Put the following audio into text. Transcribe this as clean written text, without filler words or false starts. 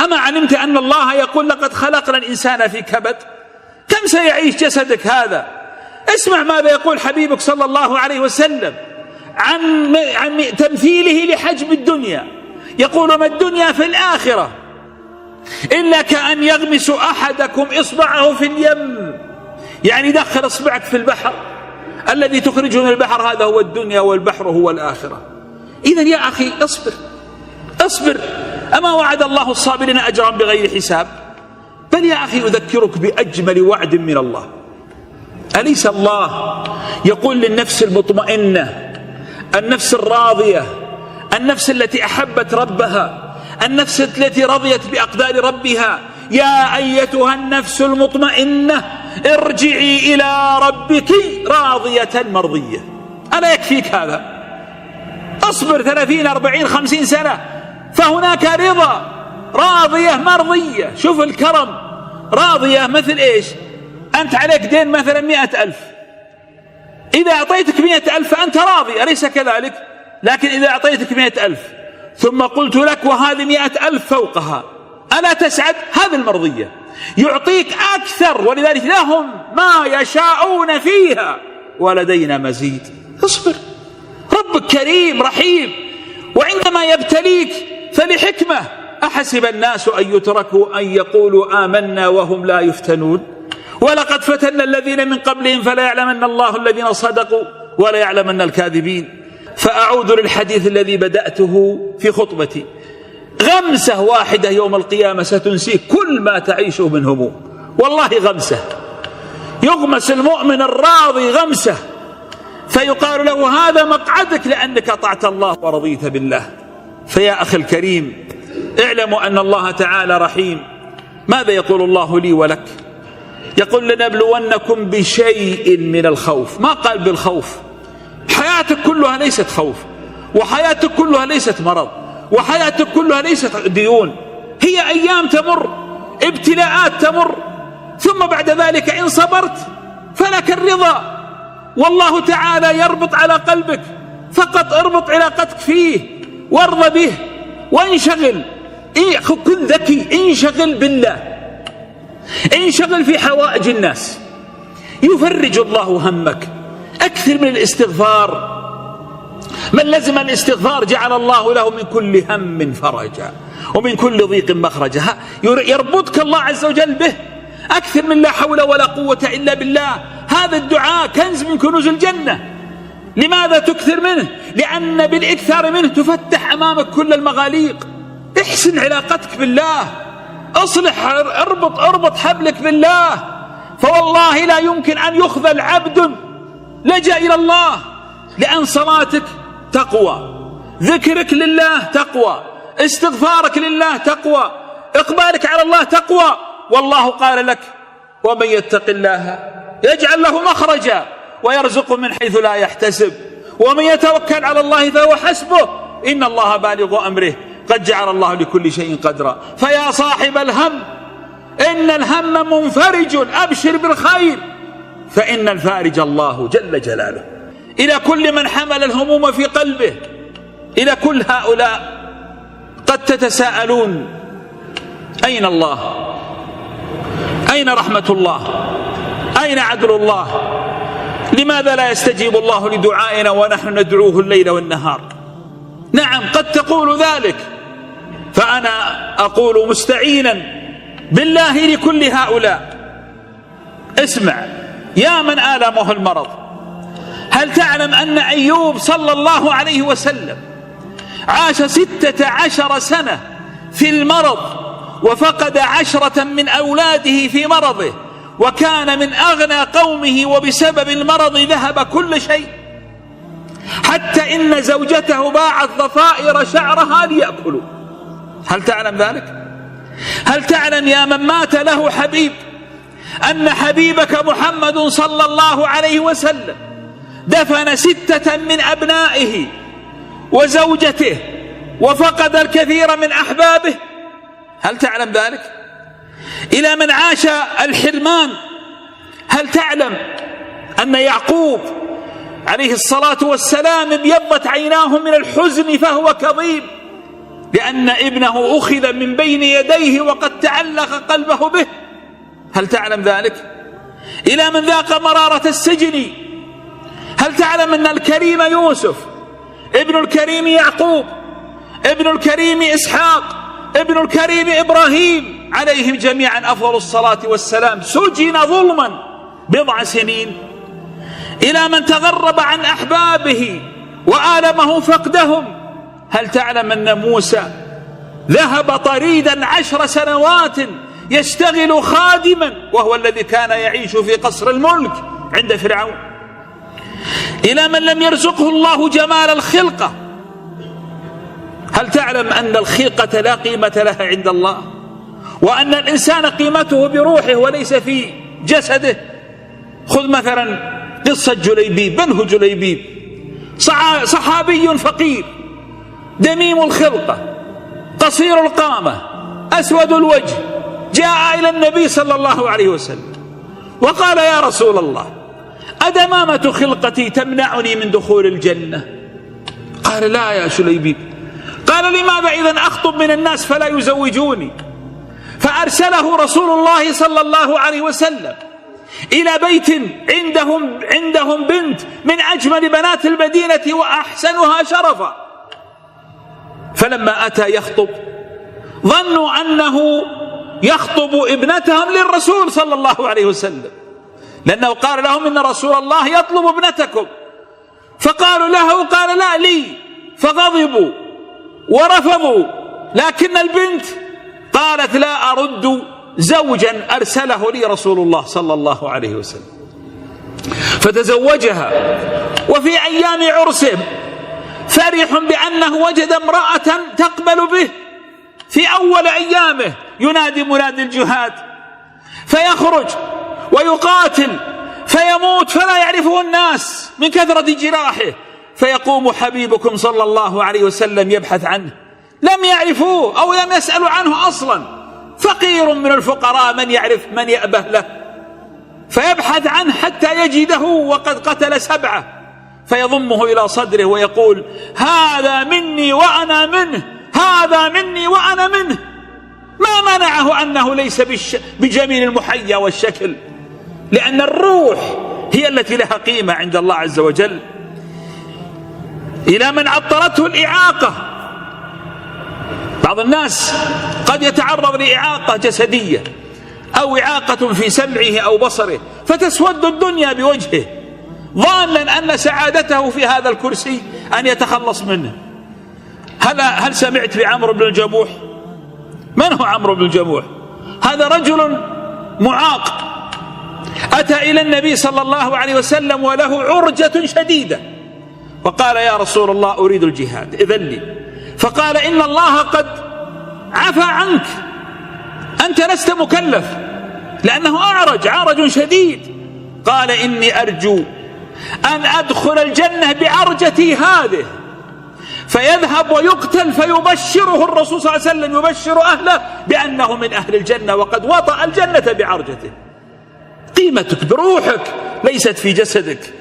أما علمت أن الله يقول لقد خلقنا الإنسان في كبد؟ كم سيعيش جسدك هذا؟ اسمع ماذا يقول حبيبك صلى الله عليه وسلم عن تمثيله لحجم الدنيا. يقول ما الدنيا في الآخرة إلا كأن يغمس أحدكم إصبعه في اليم، يعني دخل إصبعك في البحر، الذي تخرجه من البحر هذا هو الدنيا والبحر هو الآخرة. إذن يا أخي اصبر، أما وعد الله الصابرين أجرا بغير حساب؟ بل يا أخي أذكرك بأجمل وعد من الله. أليس الله يقول للنفس المطمئنة، النفس الراضية، النفس التي أحبت ربها، النفس التي رضيت بأقدار ربها: يا أيتها النفس المطمئنة ارجعي إلى ربك راضية مرضية. ألا يكفيك هذا؟ اصبر 30 40 50 سنة فهناك رضا، راضية مرضية. شوف الكرم، راضية مثل إيش؟ أنت عليك دين مثلا 100,000، إذا أعطيتك 100,000 فأنت راضي، أليس كذلك؟ لكن إذا أعطيتك 100,000 ثم قلت لك وهذه 100,000 فوقها، ألا تسعد؟ هذه المرضية. يعطيك أكثر، ولذلك لهم ما يشاءون فيها ولدينا مزيد. اصبر، ربك كريم رحيم، وعندما يبتليك فلحكمة. أحسب الناس أن يتركوا أن يقولوا آمنا وهم لا يفتنون ولقد فتنا الذين من قبلهم فلا يعلمن الله الذين صدقوا ولا يعلمن الكاذبين. فأعود للحديث الذي بدأته في خطبتي: غمسة واحدة يوم القيامة ستنسيك كل ما تعيشه من هموم. والله غمسة، يغمس المؤمن الراضي غمسة فيقال له هذا مقعدك لأنك أطعت الله ورضيت بالله. فيا أخي الكريم، اعلموا أن الله تعالى رحيم. ماذا يقول الله لي ولك؟ يقول لنبلونكم بشيء من الخوف، ما قال بالخوف. حياتك كلها ليست خوف، وحياتك كلها ليست مرض، وحياتك كلها ليست ديون. هي أيام تمر، ابتلاءات تمر، ثم بعد ذلك إن صبرت فلك الرضا. والله تعالى يربط على قلبك، فقط اربط علاقتك فيه وارض به وانشغل. كن ذكي، انشغل بالله، انشغل في حوائج الناس، يفرج الله همك. أكثر من الاستغفار، من لزم الاستغفار جعل الله له من كل هم فرجا ومن كل ضيق مخرجا. يربطك الله عز وجل به. أكثر من لا حول ولا قوة إلا بالله. هذا الدعاء كنز من كنوز الجنة. لماذا تكثر منه؟ لأن بالإكثار منه تفتح أمامك كل المغاليق. احسن علاقتك بالله، اصلح، اربط حبلك بالله، فوالله لا يمكن أن يخذل عبد لجأ إلى الله، لأن صلاتك تقوى، ذكرك لله تقوى، استغفارك لله تقوى، إقبالك على الله تقوى. والله قال لك: ومن يتق الله يجعل له مخرجا ويرزقه من حيث لا يحتسب ومن يتوكل على الله فهو حسبه إن الله بالغ أمره قد جعل الله لكل شيء قدرا. فيا صاحب الهم إن الهم منفرج، أبشر بالخير فإن الفارج الله جل جلاله. إلى كل من حمل الهموم في قلبه، إلى كل هؤلاء قد تتساءلون: أين الله؟ أين رحمة الله؟ أين عدل الله؟ لماذا لا يستجيب الله لدعائنا ونحن ندعوه الليل والنهار؟ نعم قد تقول ذلك، فأنا أقول مستعينا بالله لكل هؤلاء: اسمع يا من آلمه المرض، هل تعلم أن أيوب صلى الله عليه وسلم عاش 16 سنة في المرض وفقد 10 من أولاده في مرضه، وكان من أغنى قومه، وبسبب المرض ذهب كل شيء، حتى إن زوجته باعت ضفائر شعرها ليأكلوا. هل تعلم ذلك؟ هل تعلم يا من مات له حبيب أن حبيبك محمد صلى الله عليه وسلم دفن 6 من أبنائه وزوجته وفقد الكثير من أحبابه؟ هل تعلم ذلك؟ إلى من عاش الحرمان، هل تعلم أن يعقوب عليه الصلاة والسلام ابيضت عيناه من الحزن فهو كظيم لأن ابنه أخذ من بين يديه وقد تعلق قلبه به. هل تعلم ذلك؟ إلى من ذاق مرارة السجن. هل تعلم أن الكريم يوسف، ابن الكريم يعقوب، ابن الكريم إسحاق، ابن الكريم إبراهيم عليهم جميعا أفضل الصلاة والسلام، سجن ظلما 10 سنين. إلى من تغرب عن أحبابه وآلمه فقدهم. هل تعلم أن موسى ذهب طريدا 10 سنوات يشتغل خادما، وهو الذي كان يعيش في قصر الملك عند فرعون. إلى من لم يرزقه الله جمال الخلقة. هل تعلم أن الخلقة لا قيمة لها عند الله، وأن الإنسان قيمته بروحه وليس في جسده؟ خذ مثلا قصة جليبيب، من هو جليبيب؟ صحابي فقير دميم الخلقة قصير القامة أسود الوجه، جاء إلى النبي صلى الله عليه وسلم وقال: يا رسول الله، أدمامة خلقتي تمنعني من دخول الجنة؟ قال: لا يا جليبيب. قال: لماذا إذن أخطب من الناس فلا يزوجوني؟ فأرسله رسول الله صلى الله عليه وسلم إلى بيت عندهم بنت من أجمل بنات المدينة وأحسنها شرفا. فلما أتى يخطب ظنوا أنه يخطب ابنتهم للرسول صلى الله عليه وسلم، لأنه قال لهم: إن رسول الله يطلب ابنتكم. فقالوا له: قال: لا لي. فغضبوا ورفضوا. لكن البنت قالت: لا أرد زوجا أرسله لي رسول الله صلى الله عليه وسلم. فتزوجها، وفي أيام عرسه فرح بأنه وجد امرأة تقبل به. في أول أيامه ينادي منادي الجهاد، فيخرج ويقاتل فيموت فلا يعرفه الناس من كثرة جراحه. فيقوم حبيبكم صلى الله عليه وسلم يبحث عنه، لم يعرفوه أو لم يسألوا عنه أصلا، فقير من الفقراء من يعرف من يأبه له. فيبحث عنه حتى يجده وقد قتل 7، فيضمه إلى صدره ويقول: هذا مني وأنا منه، هذا مني وأنا منه. ما منعه أنه ليس بجميل المحيا والشكل، لأن الروح هي التي لها قيمة عند الله عز وجل. إلى من عطرته الإعاقة. بعض الناس قد يتعرض لإعاقة جسدية أو إعاقة في سمعه أو بصره، فتسود الدنيا بوجهه ظانا أن سعادته في هذا الكرسي أن يتخلص منه. هل سمعت بعمرو بن الجموح؟ من هو عمرو بن الجموح؟ هذا رجل معاق أتى إلى النبي صلى الله عليه وسلم وله عرجة شديدة، وقال: يا رسول الله، أريد الجهاد، إذن لي. فقال: إن الله قد عفى عنك، أنت لست مكلف، لأنه عرج شديد. قال: إني أرجو أن أدخل الجنة بعرجتي هذه. فيذهب ويقتل، فيبشره الرسول صلى الله عليه وسلم، يبشر أهله بأنه من أهل الجنة وقد وطأ الجنة بعرجته. قيمتك بروحك ليست في جسدك.